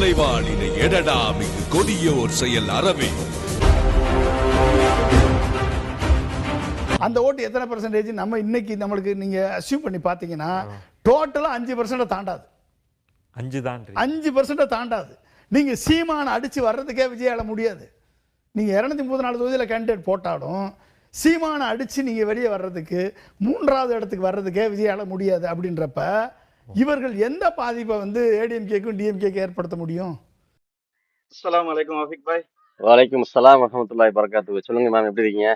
தலைவாணினை எடடா மிகு கொடியோர் செயல் அறவே. அந்த ஓட்டு எத்தனை பெர்சன்டேஜ் நம்ம இன்னைக்கு நம்மளுக்கு நீங்க அஸ்யூம் பண்ணி பார்த்தீங்கன்னா டோட்டலா 5% தாண்டாது. 5% தாண்டாது. நீங்க சீமான அடிச்சு வர்றதுக்கே விஜயால முடியாது. நீங்க 234 தொகுதியில் கேண்டிடேட் போட்டாலும் சீமான அடிச்சு நீங்க வெளியே வர்றதுக்கு 3வது இடத்துக்கு வர்றதுக்கே விஜயால முடியாது. அப்படின்றப்ப இவர்கள் எந்த பாதிப்பை வந்து ஏடிஎம்கேக்கும் டிஎம்கேக்கும் ஏற்படுத்த முடியும்? அஸ்ஸலாமு அலைக்கும் ஆஃபிக் பாய். வலைக்கும் அஸ்ஸலாம் வரஹ்மத்துல்லாஹி வபரகாத்துஹு. சொல்லுங்க மேம், எப்படி இருக்கீங்க?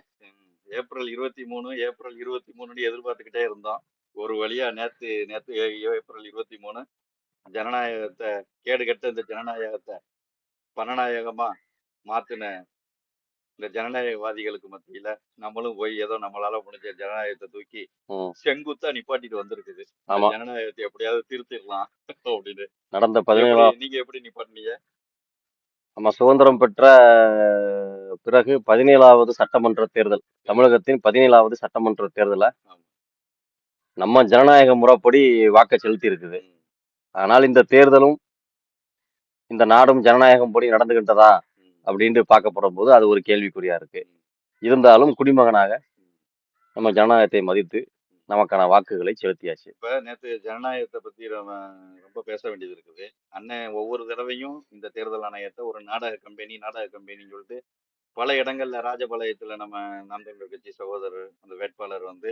ஏப்ரல் 23 எதிர்பார்த்துக்கிட்டே இருந்தோம். ஒரு வழியா நேத்து ஏப்ரல் 23 ஜனநாயகத்தை கேடுகட்ட இந்த ஜனநாயகத்தை பணநாயகமா மாத்தின இந்த ஜனநாயகவாதிகளுக்கு மத்தியில நம்மளும் போய் ஏதோ நம்மளால முடிஞ்ச ஜனநாயகத்தை தூக்கி செங்குத்தா நிப்பாட்டிட்டு வந்திருக்குது. ஜனநாயகத்தை எப்படியாவது திருத்திடலாம் அப்படின்னு நடந்த 17 நீங்க எப்படி நிப்பாட்டினீங்க? நம்ம சுதந்திரம் பெற்ற பிறகு 17வது சட்டமன்ற தேர்தல், தமிழகத்தின் 17வது சட்டமன்ற தேர்தலை நம்ம ஜனநாயக முறைப்படி வாக்கு செலுத்தி இருக்குது. ஆனால் இந்த தேர்தலும் இந்த நாடும் ஜனநாயகம் படி நடந்துகிட்டதா அப்படின்ட்டு பார்க்கப்படும் போது அது ஒரு கேள்விக்குறியா இருக்கு. இருந்தாலும் குடிமகனாக நம்ம ஜனநாயகத்தை மதித்து நமக்கான வாக்குகளை செலுத்தியாச்சு. இப்ப நேற்று ஜனநாயகத்தை பத்தி ரொம்ப பேச வேண்டியது இருக்குது. அண்ணன் ஒவ்வொரு தடவையும் இந்த தேர்தல் ஆணையத்தை ஒரு நாடக கம்பெனின்னு சொல்லிட்டு பல இடங்கள்ல ராஜபாளையத்துல நம்ம நாம் தமிழர் கட்சி சகோதரர் அந்த வேட்பாளர் வந்து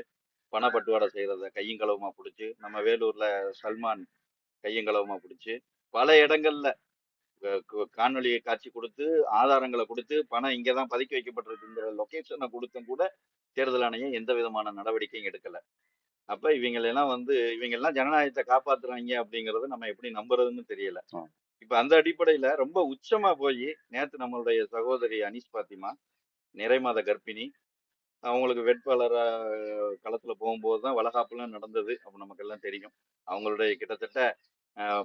பணப்பட்டுவாடை செய்யறத கையங்களவுமா பிடிச்சி, நம்ம வேலூர்ல சல்மான் கையங்களவுமா பிடிச்சி, பல இடங்கள்ல காணொலியை காட்சி கொடுத்து ஆதாரங்களை கொடுத்து பணம் இங்கதான் பதுக்கி வைக்கப்பட்டிருக்குங்கிற லொகேஷனை கொடுத்தும் கூட தேர்தல் ஆணையம் எந்த விதமான நடவடிக்கையும் எடுக்கல. அப்ப இவங்கெல்லாம் ஜனநாயகத்தை காப்பாத்துறாங்க அப்படிங்கறத நம்ம எப்படி நம்புறதுன்னு தெரியல. இப்ப அந்த அடிப்படையில ரொம்ப உச்சமா போய் நேத்து நம்மளுடைய சகோதரி அனீஸ் பாத்திமா நிறைமாத கர்ப்பிணி, அவங்களுக்கு வேட்பாளரா களத்துல போகும்போதுதான் வளகாப்புலாம் நடந்தது. அப்ப நமக்கு எல்லாம் தெரியும். அவங்களுடைய கிட்டத்தட்ட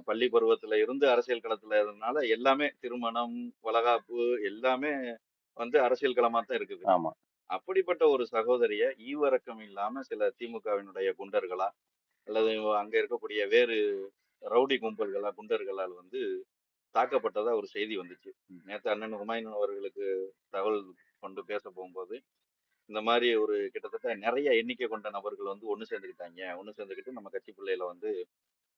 பள்ளி பருவத்துல இருந்து அரசியல் களத்துல இருந்தனால எல்லாமே திருமணம் வளகாப்பு எல்லாமே அரசியல் களமா தான் இருக்குது. ஆமா, அப்படிப்பட்ட ஒரு சகோதரிய ஈவரக்கம் இல்லாம சில திமுகவினுடைய குண்டர்களா அல்லது அங்க இருக்கக்கூடிய வேறு ரவுடி குண்டர்களால் தாக்கப்பட்டதா ஒரு செய்தி வந்துச்சு. நேற்று அண்ணன் ஹுமாயூன் அவர்களுக்கு தகவல் கொண்டு பேச போகும்போது இந்த மாதிரி ஒரு கிட்டத்தட்ட நிறைய எண்ணிக்கை கொண்ட நபர்கள் ஒண்ணு சேர்ந்துக்கிட்டு நம்ம கட்சி பிள்ளையில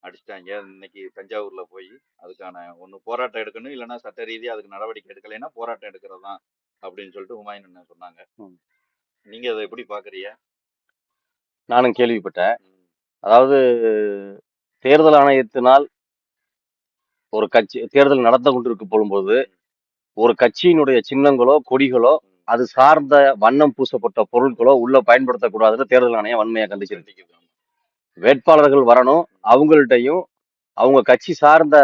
அடிச்சிட்டாங்க. இன்னைக்கு தஞ்சாவூர்ல போய் அதுக்கான ஒண்ணு போராட்டம் எடுக்கணும், இல்லைன்னா சட்ட ரீதியா அதுக்கு நடவடிக்கை எடுக்கலைன்னா போராட்டம் எடுக்கிறதான் அப்படின்னு சொல்லிட்டு ஹுமாயூன் அண்ணன் சொன்னாங்க. நீங்க அதை எப்படி பாக்குறீங்க? நானும் கேள்விப்பட்டேன். அதாவது தேர்தல் ஆணையத்தினால் ஒரு கட்சி தேர்தல் நடந்து கொண்டிருக்க போகும்போது ஒரு கட்சியினுடைய சின்னங்களோ கொடிகளோ அது சார்ந்த வண்ணம் பூசப்பட்ட பொருட்களோ உள்ள பயன்படுத்தக்கூடாதுன்னு தேர்தல் ஆணையம் வன்மையா கண்டிச்சிருக்கு. வேட்பாளர்கள் வரணும், அவங்கள்ட்டையும் அவங்க கட்சி சார்ந்த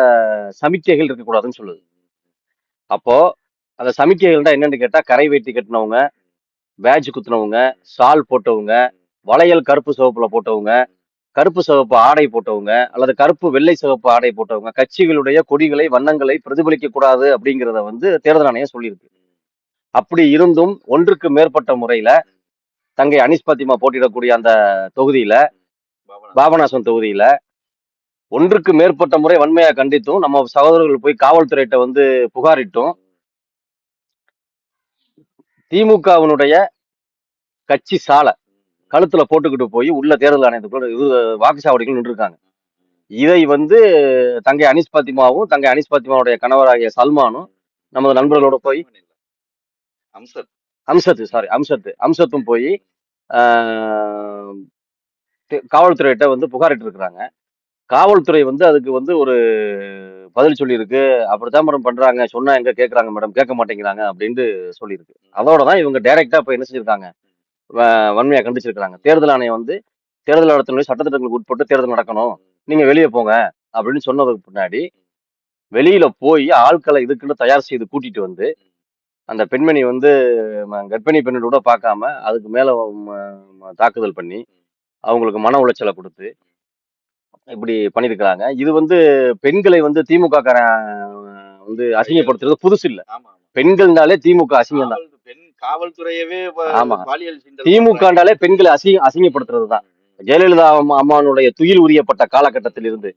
சமிக்கைகள் இருக்கக்கூடாதுன்னு சொல்லுது. அப்போ அந்த சமிக்கைகள்டா என்னன்னு கேட்டா, கரை வேட்டி கட்டினவங்க, பேட்ஜ் குத்துனவங்க, ஷால் போட்டவங்க, வளையல் கருப்பு சிவப்புல போட்டவங்க, கருப்பு சிவப்பு ஆடை போட்டவங்க அல்லது கருப்பு வெள்ளை சிவப்பு ஆடை போட்டவங்க கட்சிகளுடைய கொடிகளை வண்ணங்களை பிரதிபலிக்க கூடாது அப்படிங்கிறத தேர்தல் ஆணையம் சொல்லியிருக்கு. அப்படி இருந்தும் ஒன்றுக்கு மேற்பட்ட முறையில தங்கை அனீஸ் பாத்திமா போட்டியிடக்கூடிய அந்த தொகுதியில, பாபநாசம் தொகுதியில ஒன்றுக்கு மேற்பட்ட முறை வன்மையா கண்டித்தும் நம்ம சகோதரர்கள் போய் காவல்துறையிட்ட புகாரிட்டும் திமுகவினுடைய கட்சி சாலை கழுத்துல போட்டுக்கிட்டு போய் உள்ள தேர்தல் ஆணையத்துக்குள்ள வாக்குச்சாவடிகள் நின்று இருக்காங்க. இதை தங்கை அனீஸ் பாத்திமாவும் தங்கை அனீஸ் பாத்திமாவுடைய கணவராகிய சல்மானும் நமது நண்பர்களோட போய் அம்சத்தும் போய் காவல்துறையிட்ட புகாரிட்டு இருக்கிறாங்க. காவல்துறை அதுக்கு ஒரு பதில் சொல்லியிருக்கு. அப்படித்தான் மேடம் பண்றாங்க, சொன்னா எங்க கேட்கறாங்க மேடம், கேட்க மாட்டேங்கிறாங்க அப்படின்ட்டு சொல்லியிருக்கு. அதோடதான் இவங்க டைரக்டா இப்ப என்ன செஞ்சிருக்காங்க, வன்மையா கண்டிச்சிருக்கிறாங்க. தேர்தல் ஆணையம் தேர்தல் நடத்தணும், சட்டத்திட்டங்களுக்கு உட்பட்டு தேர்தல் நடக்கணும், நீங்க வெளியே போங்க அப்படின்னு சொன்னதுக்கு பின்னாடி வெளியில போய் ஆட்களை இதுக்குன்னு தயார் செய்து கூட்டிட்டு அந்த பெண்மணி கர்ப்பிணி பெண்ணோட பார்க்காம அதுக்கு மேல தாக்குதல் பண்ணி அவங்களுக்கு மன உளைச்சலை கொடுத்து இப்படி பண்ணிருக்கிறாங்க. இது பெண்களை திமுக அசிங்கப்படுத்துறது புதுசு இல்ல. பெண்கள்னாலே திமுக அசிங்கம் தான். காவல்துறையவே திமுகண்டாலே பெண்களை அசிங்கப்படுத்துறதுதான். ஜெயலலிதா அம்மானுடைய துயில் உரியப்பட்ட காலகட்டத்தில் இருந்து,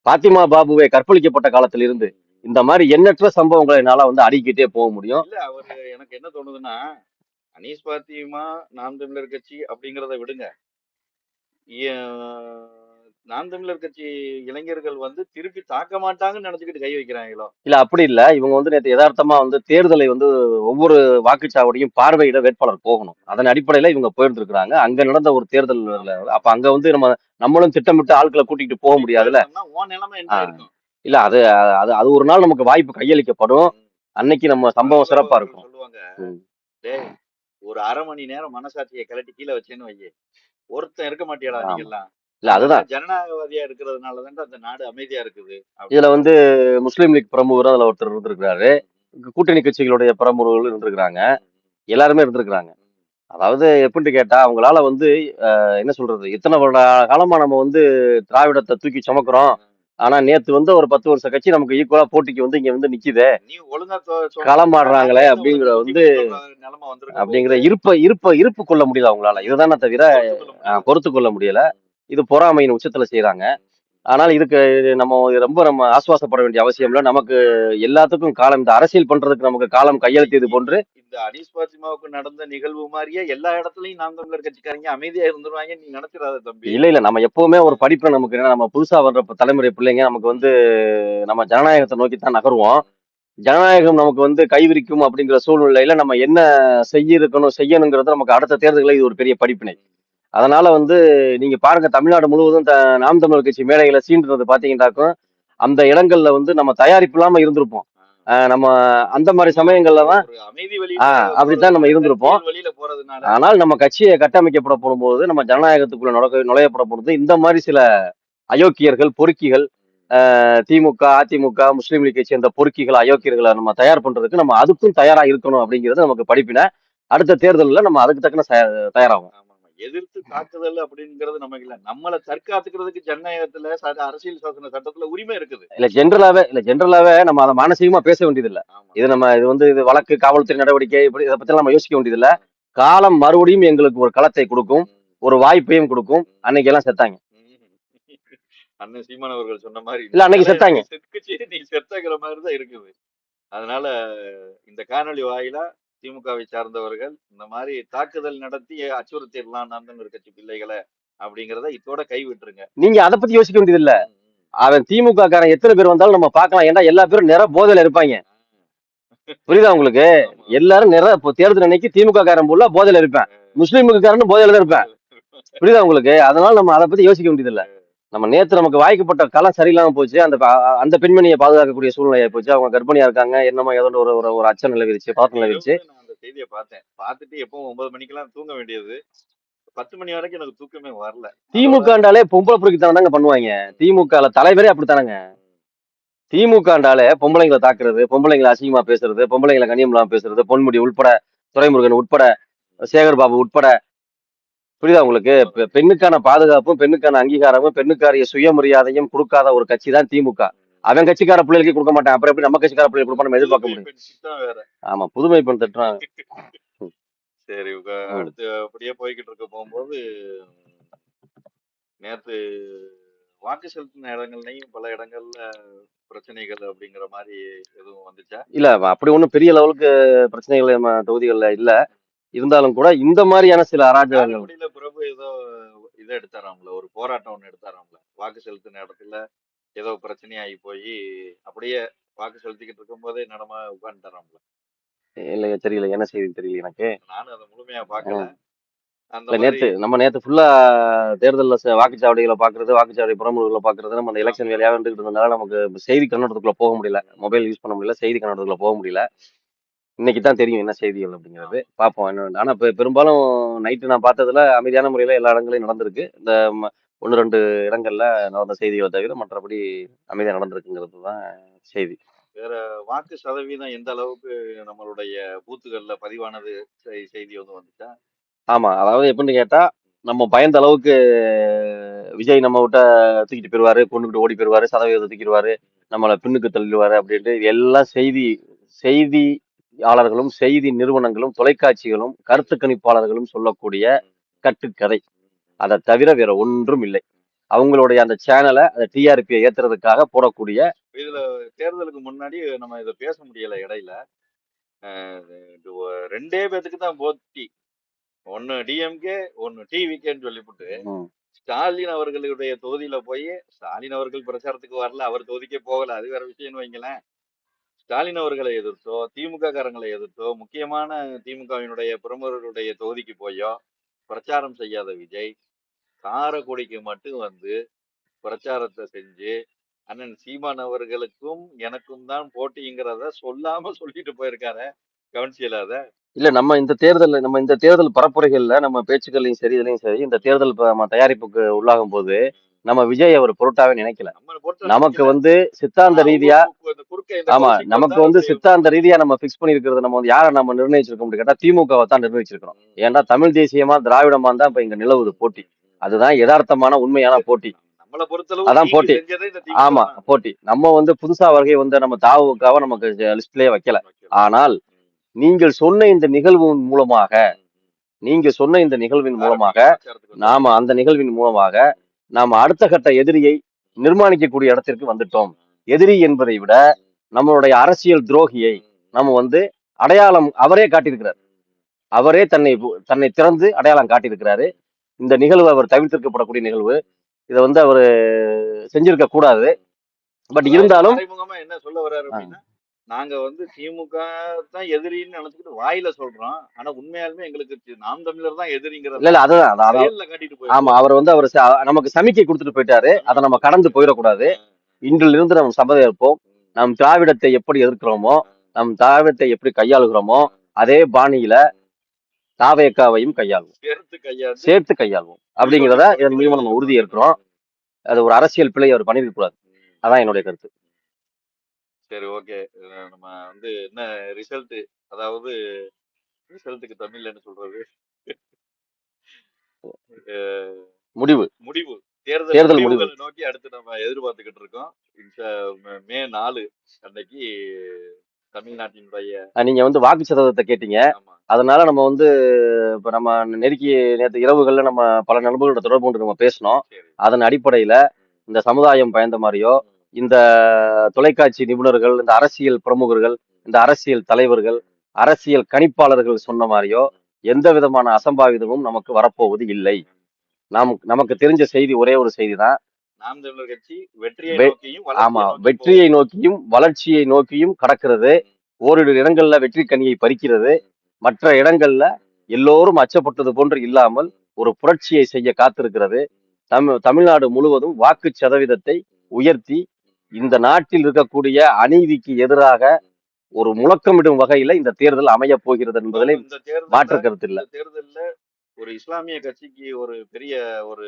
பாத்திமா பாபுவை கற்பழிக்கப்பட்ட காலத்தில் இருந்து இந்த மாதிரி எண்ணற்ற சம்பவங்களை என்னால வந்து அடுக்கிட்டே போக முடியும். இல்ல அவரு எனக்கு என்ன தோணுதுன்னா, அனீஸ் பாத்திமா, நாம் தமிழர் கட்சி அப்படிங்கிறத விடுங்க. எ நாம் தமிழர் கட்சி இளைஞர்கள் வந்து திருப்பி தாக்க மாட்டாங்கன்னு நினைச்சுக்கிட்டு கை வைக்கிறாங்களோ? இல்ல அப்படி இல்ல. இவங்க வந்து நேத்து எதார்த்தமா வந்து தேர்தலை வந்து ஒவ்வொரு வாக்குச்சாவடியும் பார்வையிட வேட்பாளர் போகணும். அதன் அடிப்படையில இவங்க போயிருந்திருக்கிறாங்க. அங்க நடந்த ஒரு தேர்தல் அப்ப அங்க வந்து நம்மளும் திட்டமிட்டு ஆட்களை கூட்டிட்டு போக முடியாதுல்ல. உன் நிலைமை ஆ. என்ன இருக்கும்? இல்ல அது அது அது ஒரு நாள் நமக்கு வாய்ப்பு கையளிக்கப்படும். ம். அன்னைக்கு நம்ம சம்பவம் சிறப்பா அவர்கள் இருக்கும். சொல்லுவாங்க, ம். டேய் ஒரு 1/2 மணி நேரம் மனசாட்சியை கழட்டி கீழ வச்சேன்னு வையி, ஒருத்தன் இருக்க மாட்டியாடா ஆமா. நீங்கெல்லாம். இல்ல நாங்கெல்லாம் அதுதான். ஜனநாயகவாதியா இருக்கிறதுனால தான்டா அந்த நாடு அமைதியா இருக்குது இதுல அப்படின்னு. வந்து முஸ்லீம் லீக் பிரமுகரும் அதுல ஒருத்தர் இருந்திருக்கிறாரு. ம். கூட்டணி கட்சிகளுடைய பிரமுகர்கள் இருந்திருக்கிறாங்க. எல்லாருமே இருந்திருக்கிறாங்க. ம். அதாவது எப்படின்னு கேட்டா அவங்களால வந்து என்ன சொல்றது, இத்தனை வருட காலமா நம்ம வந்து திராவிடத்தை தூக்கி சுமக்கிறோம். ஆனா நேத்து வந்து ஒரு 10 வருஷ கட்சி நமக்கு ஈக்குவலா போட்டிக்கு வந்து இங்க வந்து நிக்குதே, நீ ஒழுங்கா களமாடுறாங்களே அப்படிங்கிற வந்து நிலைமை வந்திருக்க அப்படிங்கிற போகுது. இருப்பு கொள்ள முடியல அவங்களால. இதுதானே தவிர பொறுத்து கொள்ள முடியல. இது பொறாமையின் உச்சத்துல செய்யறாங்க. ஆனால் இதுக்கு நம்ம ஆசுவாசப்பட வேண்டிய அவசியம் இல்லை. நமக்கு எல்லாத்துக்கும் காலம், இந்த அரசியல் பண்றதுக்கு நமக்கு காலம் கையெழுத்தியது போன்று. இந்த அனீஸ் பாத்திமாவுக்கு நடந்த நிகழ்வு மாதிரியே எல்லா இடத்துலயும் நாம் தமிழர் கட்சிக்காரங்க அமைதியா இருந்துருவாங்க நீ நினைச்சிடாத தம்பி. இல்ல நம்ம எப்பவுமே ஒரு படிப்புல நமக்கு என்ன, நம்ம புதுசா வர்ற தலைமுறை பிள்ளைங்க நமக்கு வந்து நம்ம ஜனநாயகத்தை நோக்கி தான் நகருவோம். ஜனநாயகம் நமக்கு வந்து கைவிரிக்கும் அப்படிங்கிற சூழ்நிலையில நம்ம என்ன செய்யணுங்கிறது நமக்கு அடுத்த தேர்தல்களில் இது ஒரு பெரிய படிப்பினை. அதனால வந்து நீங்க பாருங்க, தமிழ்நாடு முழுவதும் நாம் தமிழர் கட்சி மேடைகளை சீண்டுறது பாத்தீங்கன்னாக்கும் அந்த இடங்கள்ல வந்து நம்ம தயாரிப்பு இல்லாம இருந்திருப்போம். நம்ம அந்த மாதிரி சமயங்கள்ல தான் அமைதி வழி அப்படித்தான் நம்ம இருந்திருப்போம். வழியில போறதுனால. ஆனால் நம்ம கட்சியை கட்டமைக்கப்பட போடும்போது, நம்ம ஜனநாயகத்துக்குள்ள நுழையப்பட போடுறது இந்த மாதிரி சில அயோக்கியர்கள், பொறுக்கிகள், திமுக, அதிமுக, முஸ்லீம் லீக்கை சேர்ந்த பொறுக்கிகள், அயோக்கியர்களை நம்ம தயார் பண்றதுக்கு நம்ம அதுக்கும் தயாரா இருக்கணும் அப்படிங்கிறது நமக்கு படிப்பினை. அடுத்த தேர்தலில் நம்ம அதுக்கு தக்கன தயாராகும். எதிர்த்து தாக்குதல் அப்படிங்கிறது நமக்கு இல்ல. நம்மளை தற்காத்துக்கிறதுக்கு ஜனநாயகத்துல அரசியல் சாசன சட்டத்துல உரிமை இருக்குது. இல்ல ஜென்ரலாவே நம்ம அதை மானசீகமா பேச வேண்டியது இல்ல. இது வழக்கு, காவல்துறை நடவடிக்கை இப்படி இதை பத்தி நம்ம யோசிக்க வேண்டியது இல்ல. காலம் மறுபடியும் எங்களுக்கு ஒரு களத்தை கொடுக்கும், ஒரு வாய்ப்பையும் கொடுக்கும். அன்னைக்கு எல்லாம் செத்தாங்க. அண்ணன் சீமான் அவர்கள் சொன்ன மாதிரி இல்ல அன்னைக்கு செத்தாங்க. நீ செத்தங்கிற மாதிரிதான் இருக்குது. அதனால இந்த காணொலி வாயிலா திமுகவை சார்ந்தவர்கள் இந்த மாதிரி தாக்குதல் நடத்தி அச்சுறுத்திடலாம் நாம் தமிழர் கட்சி பிள்ளைகளை அப்படிங்கிறத இதோட கை விட்டுருங்க. நீங்க அதை பத்தி யோசிக்க வேண்டியது இல்ல. அவன் திமுக காரன் எத்தனை பேர் வந்தாலும் நம்ம பார்க்கலாம். ஏன்னா எல்லா பேரும் நிற போதையில இருப்பாங்க. புரியுதா உங்களுக்கு? எல்லாரும் இப்போ தேர்தல் அன்னைக்கு திமுக காரன் போல போதையில இருப்பேன், முஸ்லீமுக்கு காரன் போதையில தான் இருப்பேன். புரியுதா உங்களுக்கு? அதனால நம்ம அதை பத்தி யோசிக்க வேண்டியது இல்ல. நம்ம நேத்து நமக்கு வாய்க்கப்பட்ட களம் சரியில்லாம போச்சு. அந்த பெண்மணியை பாதுகாக்கக்கூடிய சூழ்நிலை போச்சு. அவங்க கர்ப்பிணியா இருக்காங்க, என்னமோ ஏதோ ஒரு அச்சம் நிலவிருச்சு, பதட்டம் நிலவிருச்சு. நான் அந்த செய்தியை பார்த்தேன். பார்த்துட்டு எப்பவும் 9 மணிக்கெல்லாம் தூங்க வேண்டியது, 10 மணி வரைக்கும் எனக்கு தூக்கமே வரல. திமுகண்டாலே பொம்பளை பொறுக்கித்தனம் தாங்க பண்ணுவாங்க. திமுக தலைவரே அப்படித்தானங்க. திமுகண்டாலே பொம்பளைங்களை தாக்குறது, பொம்பளைங்களை அசிங்கமா பேசுறது, பொம்பளைங்களை கண்ணியம் இல்லாம பேசுறது, பொன்முடி உட்பட, துரைமுருகன் உட்பட, சேகர் பாபு உட்பட. புரியுதா உங்களுக்கு? பெண்ணுக்கான பாதுகாப்பும், பெண்ணுக்கான அங்கீகாரமும், பெண்ணுக்காரிய சுயமரியாதையும் கொடுக்காத ஒரு கட்சி தான் திமுக. அவன் கட்சிக்கார பிள்ளைகளுக்கு கொடுக்க மாட்டான். அப்புறம் எப்படி நம்ம கட்சிக்கார பிள்ளைகளுக்கு கொடுப்பா நம்ம எதிர்பார்க்க முடியும்? ஆமா, புதுமை பெண் திட்டம். சரி, அடுத்து அப்படியே போய்கிட்டு இருக்க போகும்போது நேத்து வாக்கு செலுத்தின இடங்கள்லயும் பல இடங்கள்ல பிரச்சனைகள் அப்படிங்கிற மாதிரி எதுவும் வந்துச்சா? இல்ல அப்படி ஒண்ணும் பெரிய லெவலுக்கு பிரச்சனைகள் நம்ம தொகுதிகள்ல இல்ல. இருந்தாலும் கூட இந்த மாதிரியான சில அராஜகங்கள். பிரபு ஏதோ இதை எடுத்தாராம்ல, ஒரு போராட்டம் ஒண்ணு எடுத்தாராம்ல, வாக்கு செலுத்தின இடத்துல ஏதோ பிரச்சனையாகி போய் அப்படியே வாக்கு செலுத்திக்கிட்டு இருக்கும் போதே நடமா உட்காந்துட்டாராம்ல. இல்லையா, தெரியல, என்ன செய்தி தெரியல எனக்கு. நானும் அதை முழுமையா பாக்கல. நேத்து ஃபுல்லா தேர்தல்ல வாக்குச்சாவடிகளை பாக்குறது, வாக்குச்சாவடி பிரமுகர்களை பாக்குறது, நம்ம அந்த எலெக்ஷன் வேலையா வந்துட்டு இருந்ததுனால நமக்கு செய்தி கண்ணோட்டத்துக்குள்ள போக முடியல, மொபைல் யூஸ் பண்ண முடியல, செய்தி கண்ணோட்டத்துக்குள்ள போக முடியல. இன்னைக்கு தான் தெரியும் என்ன செய்திகள் அப்படிங்கிறது. பார்ப்போம் என்ன. ஆனா பெரும்பாலும் நைட்டு நான் பார்த்ததுல அமைதியான முறையில எல்லா இடங்களையும் நடந்திருக்கு. இந்த 1-2 இடங்கள்ல நடந்த செய்திகளை தவிர மற்றபடி அமைதியா நடந்திருக்குங்கிறது தான் செய்தி. வேற வாக்கு சதவீதம் எந்த அளவுக்கு நம்மளுடைய பூத்துகள்ல பதிவானது செய்தி வந்துச்சா? ஆமா, அதாவது எப்படின்னு கேட்டா, நம்ம பயந்த அளவுக்கு விஜய் நம்ம விட்ட தூக்கிட்டு போயிருவாரு, கொண்டுகிட்டு ஓடி போயிருவாரு, சதவீதத்தை தூக்கிடுவாரு, நம்மளை பின்னுக்கு தள்ளிடுவாரு அப்படின்ட்டு எல்லாம் செய்தியாளர்களும், செய்தி நிறுவனங்களும், தொலைக்காட்சிகளும், கருத்து கணிப்பாளர்களும் சொல்லக்கூடிய கட்டுக்கதை. அதை தவிர வேற ஒன்றும் இல்லை. அவங்களுடைய அந்த சேனலை, அந்த டிஆர்பியை ஏத்துறதுக்காக போடக்கூடிய இதுல தேர்தலுக்கு முன்னாடி நம்ம இதை பேச முடியல இடையில. இது ரெண்டே பேத்துக்கு தான் போட்டி. ஒன்னு டிஎம்கே, ஒன்னு டிவிகேன்னு சொல்லிவிட்டு ம். ஸ்டாலின் அவர்களுடைய தொகுதியில போய், ஸ்டாலின் அவர்கள் பிரச்சாரத்துக்கு வரல, அவர் தொகுதிக்கே போகல, அது வேற விஷயம்னு வைங்களேன். ஸ்டாலின் அவர்களை எதிர்த்தோ, திமுக காரங்களை எதிர்த்தோ, முக்கியமான திமுகவினுடைய பிரமுகர்களுடைய தொகுதிக்கு போயோ பிரச்சாரம் செய்யாத விஜய், காரைக்குடிக்கு மட்டும் வந்து பிரச்சாரத்தை செஞ்சு அண்ணன் சீமான் அவர்களுக்கும் எனக்கும் தான் போட்டிங்கிறத சொல்லாம சொல்லிட்டு போயிருக்காரு. கவனிச்சியல அத? இல்ல நம்ம இந்த தேர்தல் பரப்புரைகள்ல நம்ம பேச்சுக்கள்லையும் சரி இதுலயும் சரி இந்த தேர்தல் நம்ம தயாரிப்புக்கு உள்ளாகும் போது நம்ம விஜய் அவர் பொருட்டாவே நினைக்கல. நம்மளை பொறுத்த நமக்கு நினைக்கல. வந்து சித்தாந்த ஆனா ரீதியா இந்த குறுக்க இந்த ஆமா கௌசிக் நமக்கு வந்தா வந்து அப்படி சித்தாந்த ரீதியா நம்ம பிக்ஸ் பண்ணிருக்கிறது நம்ம வந்து யாரை நம்ம நிர்ணயிச்சிருக்கோம்னு கேட்டா திமுகவை தான் நிர்ணயிச்சிருக்கிறோம். ஏன்னா தமிழ் தேசியமா திராவிடமா தான் இப்ப இங்க நிலவுது போட்டி. அதுதான் யதார்த்தமான உண்மையான போட்டி. நம்மளை பொறுத்தளவு அதான் நீங்க போட்டி. செஞ்சதே இந்த திமுக ஆமா தான். போட்டி. நம்ம வந்து புதுசா வருகை வந்து நம்ம தாவுக்காக நமக்கு லிஸ்ட்லயே வைக்கல. ஆனால் நீங்கள் சொன்ன இந்த நிகழ்வின் மூலமாக நாம அந்த நிகழ்வின் மூலமாக நாம அடுத்த கட்ட எதிரியை நிர்மாணிக்கக்கூடிய இடத்திற்கு வந்துட்டோம். எதிரி என்பதை விட நம்மளுடைய அரசியல் துரோகியை நம்ம வந்து அடையாளம் அவரே காட்டியிருக்கிறார். அவரே தன்னை திறந்து அடையாளம் காட்டியிருக்கிறாரு. இந்த நிகழ்வு அவர் தவிர்த்திருக்கப்படக்கூடிய நிகழ்வு. இதை வந்து அவரு செஞ்சிருக்க கூடாது. பட் இருந்தாலும் மறைமுகமா என்ன சொல்ல வர்றாரு அப்படின்னா, நாங்க வந்து திமுக தான் எதிரின்னு நினைச்சுக்கிட்டு வாயில சொல்றோம். ஆனா உண்மையாலுமே எங்களுக்கு நாம் தமிழர் தான் எதிரிங்கிறத இல்ல அதுதான் செயல்ல காட்டிட்டு போய். ஆமா அவர் வந்து அவர் நமக்கு சமிக்கை கொடுத்துட்டு போயிட்டாரு. அதை நம்ம கடந்து போயிடக்கூடாது. இன்றிலிருந்து நம்ம சபதம் ஏற்போம். நம் திராவிடத்தை எப்படி எதிர்க்கிறோமோ, நம் திராவிடத்தை எப்படி கையாளுகிறோமோ அதே பாணியில தாவேக்காவையும் சேர்த்து கையாளுவோம் அப்படிங்கிறத இதன் மூலமா நம்ம உறுதி ஏற்கிறோம். அது ஒரு அரசியல் பிழை அவர் பண்ணிருக்க கூடாது. அதான் என்னுடைய கருத்து. சரி, ஓகே. நம்ம வந்து என்ன ரிசல்ட், அதாவது ரிசல்ட்டுக்கு தமிழ்ல என்ன சொல்றது, முடிவு தேர்தல் முடிவுகளை நோக்கி அடுத்து நம்ம எதிர்பார்த்துக்கிட்டு இருக்கோம். மே 4 அன்னைக்கு தமிழ்நாட்டினுடைய நீங்க வந்து வாக்கு சதவீதத்தை கேட்டீங்க. அதனால நம்ம வந்து இப்ப நம்ம நேற்று இரவுகள்ல நம்ம பல நண்பர்களோட தொடர்பு கொண்டு நம்ம பேசணும். அதன் அடிப்படையில இந்த சமுதாயம் பயந்த மாதிரியோ, இந்த தொலைக்காட்சி நிபுணர்கள், இந்த அரசியல் பிரமுகர்கள், இந்த அரசியல் தலைவர்கள், அரசியல் கணிப்பாளர்கள் சொன்ன மாதிரியோ எந்த விதமான அசம்பாவிதமும் நமக்கு வரப்போவது இல்லை. நமக்கு தெரிஞ்ச செய்தி ஒரே ஒரு செய்தி தான். நாம் தமிழர் கட்சி வெற்றியை நோக்கியும் வளர்ச்சியை நோக்கியும் கடக்கிறது. ஓரிரு இடங்கள்ல வெற்றி கனியை பறிக்கிறது. மற்ற இடங்கள்ல எல்லோரும் அச்சப்பட்டது போன்று இல்லாமல் ஒரு புரட்சியை செய்ய காத்திருக்கிறது. தமிழ்நாடு முழுவதும் வாக்கு சதவீதத்தை உயர்த்தி இந்த நாட்டில் இருக்கக்கூடிய அநீதிக்கு எதிராக ஒரு முழக்கமிடும் வகையில இந்த தேர்தல் அமைய போகிறது என்பதில் மாற்று கருத்து இல்லை. தேர்தல்ல ஒரு இஸ்லாமிய கட்சிக்கு ஒரு பெரிய ஒரு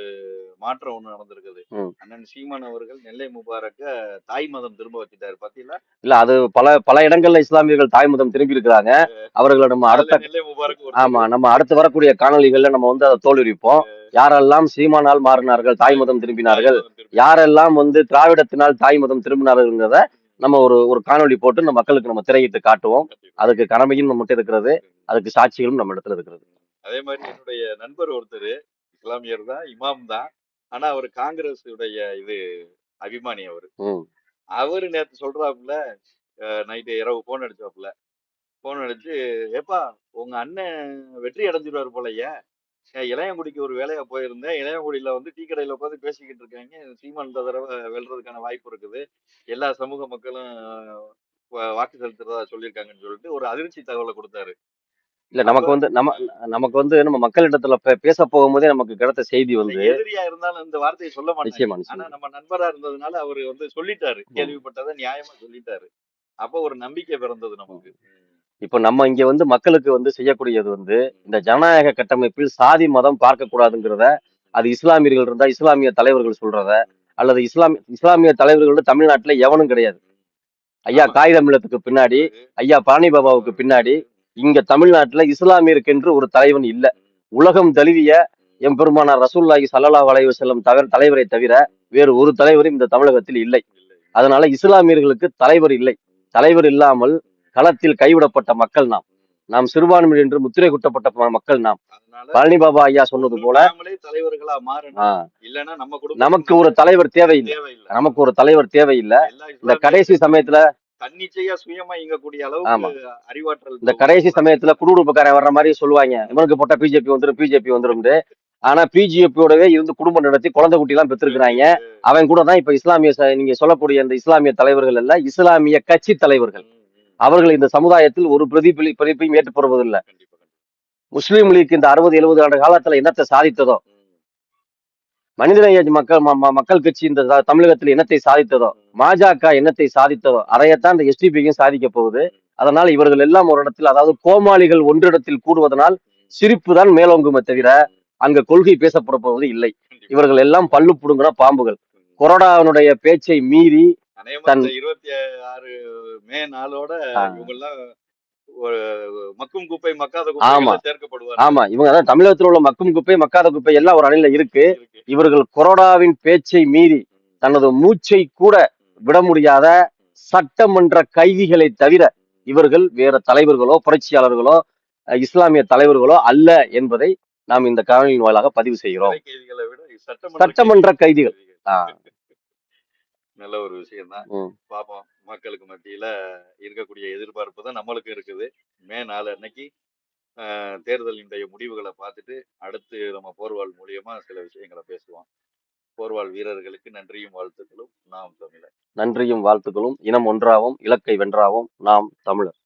மாற்றம் ஒண்ணு நடந்திருக்குது. அண்ணன் சீமான் அவர்கள் நெல்லை முபாரக்க தாய் மதம் திரும்ப வச்சுட்டாரு. பாத்தீங்களா? இல்ல அது பல இடங்கள்ல இஸ்லாமியர்கள் தாய் மதம் திரும்பி இருக்கிறாங்க. அவர்களை நம்ம நம்ம அடுத்து வரக்கூடிய காணொலிகள்ல நம்ம வந்து அதை தோல்விப்போம். யாரெல்லாம் சீமானால் மாறினார்கள், தாய் மதம் திரும்பினார்கள், யாரெல்லாம் வந்து திராவிடத்தினால் தாய் மதம் திரும்பினார்கள்ங்கிறத நம்ம ஒரு காணொலி போட்டு நம்ம மக்களுக்கு நம்ம திரையிட்டு காட்டுவோம். அதுக்கு கடமையும் நம்மகிட்ட இருக்கிறது, அதுக்கு சாட்சிகளும் நம்ம இடத்துல இருக்கிறது. அதே மாதிரி என்னுடைய நண்பர் ஒருத்தர் இஸ்லாமியர் தான், இமாம் தான். ஆனா அவர் காங்கிரஸ் உடைய அபிமானி. அவரு நேத்து சொல்றாப்புல, நைட்டு இரவு போன் அடிச்சு, ஏப்பா உங்க அண்ணன் வெற்றி அடைஞ்சிருவாரு போலயே, இளையங்குடிக்கு ஒரு வேலையா போயிருந்தேன், இளையங்குடியில வந்து டீ கடையில உட்காந்து பேசிக்கிட்டு இருக்காங்க, சீமான் இந்த தடவை வெல்றதுக்கான வாய்ப்பு இருக்குது, எல்லா சமூக மக்களும் வாக்கு செலுத்துறதா சொல்லியிருக்காங்கன்னு சொல்லிட்டு ஒரு அதிர்ச்சி தகவலை கொடுத்தாரு. இல்ல நமக்கு வந்து நம்ம மக்களிடத்துல பேச போகும்போதே நமக்கு கிடைத்த செய்தி வந்து எதிரியா இருந்தாலும் இந்த வார்த்தையை சொல்ல மாட்டாங்க. ஆனா நம்ம நண்பரா இருந்ததுனால அவரு வந்து சொல்லிட்டாரு, கேள்விப்பட்டதை நியாயமா சொல்லிட்டாரு. அப்ப ஒரு நம்பிக்கை பிறந்தது நமக்கு. இப்ப நம்ம இங்க வந்து மக்களுக்கு வந்து செய்யக்கூடியது வந்து இந்த ஜனநாயக கட்டமைப்பில் சாதி மதம் பார்க்க கூடாதுங்கிறத, அது இஸ்லாமியர்கள் இருந்தா இஸ்லாமிய தலைவர்கள் சொல்றத, அல்லது இஸ்லாமிய தலைவர்கள் தமிழ்நாட்டுல எவனும் கிடையாது. ஐயா காகிதமில்லத்துக்கு பின்னாடி, ஐயா பழனி பாபாவுக்கு பின்னாடி இங்க தமிழ்நாட்டுல இஸ்லாமியருக்கு என்று ஒரு தலைவன் இல்ல. உலகம் தழுவிய எம்பெருமானார் ரசூலுல்லாஹி ஸல்லல்லாஹு அலைஹி வஸல்லம் தலைவரை தவிர வேறு ஒரு தலைவரும் இந்த தமிழகத்தில் இல்லை. அதனால இஸ்லாமியர்களுக்கு தலைவர் இல்லை. தலைவர் இல்லாமல் களத்தில் கைவிடப்பட்ட மக்கள் நாம். நாம் சிறுபான்மை என்று முத்திரை குட்டப்பட்ட மக்கள் நாம். அதனால பழனி பாபா ஐயா சொன்னது ஒண்ணு போல நாமளே தலைவர்களா மாறணும். ஆஹ் இல்லைன்னா நம்ம நமக்கு குடும்பத்துக்கு ஒரு நம்ம தலைவர் தேவையில்லை. தேவையில்லை. நமக்கு ஒரு தலைவர் தேவையில்லை. எல்லா இந்த கடைசி இஸ்லாமியர்களும் சமயத்துல தன்னிச்சையா சுயமா இயங்கக்கூடிய ஆமா அளவுக்கு அறிவாற்றல் இந்த கடைசி சமயத்துல குடுகுடுப்புக்காரன் வர்ற மாதிரி சொல்லுவாங்க, இவனுக்கு போட்டா பிஜேபி வந்துடும், பிஜேபி வந்துடும். ஆனா பிஜேபியோடவே இருந்து குடும்பம் நடத்தி குழந்தை குட்டி எல்லாம் பெற்றிருக்கிறாங்க. அவன் கூட தான் இப்ப இஸ்லாமிய நீங்க சொல்லக்கூடிய இந்த இஸ்லாமிய தலைவர்கள் அல்ல, இஸ்லாமிய கட்சி தலைவர்கள். அவர்கள் இந்த சமுதாயத்தில் ஒரு பிரதிபலிப்பையும் ஏற்றுப்படுவதில்லை. கண்டிப்பா கண்டிப்பா. முஸ்லீம் லீக் இந்த 60-70 ஆண்டு காலத்துல என்னத்தை சாதித்ததோ, மனிதநேய மக்கள் கட்சி இந்த தமிழகத்தில் என்னத்தை சாதித்ததோ, பாஜக என்னத்தை சாதித்ததோ அதையத்தான் இந்த எஸ்டிபிக்கும் சாதிக்க போகுது. அதனால் இவர்கள் எல்லாம் ஒரு இடத்தில், அதாவது கோமாளிகள் ஒன்றிடத்தில் கூடுவதனால் சிரிப்பு தான் மேலோங்குமே தவிர அங்க கொள்கை பேசப்பட போவது இல்லை. இவர்கள் எல்லாம் பல்லு புடுங்கிற பாம்புகள். கொரோனாவினுடைய பேச்சை மீறி தன் 26 மே நாளோட ஆஹ் இவங்கெல்லாம் ஒரு மக்கும் குப்பை மக்காத ஆமா குப்பை சேர்க்கப்படுவார். ஆமா இவங்க அதான் தமிழகத்தில் உள்ள மக்கும் குப்பை மக்காத குப்பை எல்லாம் ஒரு அணில இருக்கு. இவர்கள் கொரோனாவின் பேச்சை மீறி தனது மூச்சை கூட விட முடியாத சட்டமன்ற கைதிகளை தவிர இவர்கள் வேற தலைவர்களோ புரட்சியாளர்களோ இஸ்லாமிய தலைவர்களோ அல்ல என்பதை நாம் இந்த காணொலியின் வாயிலாக பதிவு செய்கிறோம். சிறை கைதிகளை விட சட்டமன்ற கைதிகள். நல்ல ஒரு விஷயம் தான். பாப்போம், மக்களுக்கு மத்தியில இருக்கக்கூடிய எதிர்பார்ப்பு தான் நம்மளுக்கு இருக்குது. மே 4 அன்னைக்கு தேர்தலினுடைய முடிவுகளை பார்த்துட்டு அடுத்து நம்ம போர்வால் மூலியமா சில விஷயங்களை பேசுவோம். போர்வால் வீரர்களுக்கு நன்றியும் வாழ்த்துக்களும். நாம் தமிழர். நன்றியும் வாழ்த்துக்களும். இனம் ஒன்றாவும், இலக்கை வென்றாவும். நாம் தமிழர்.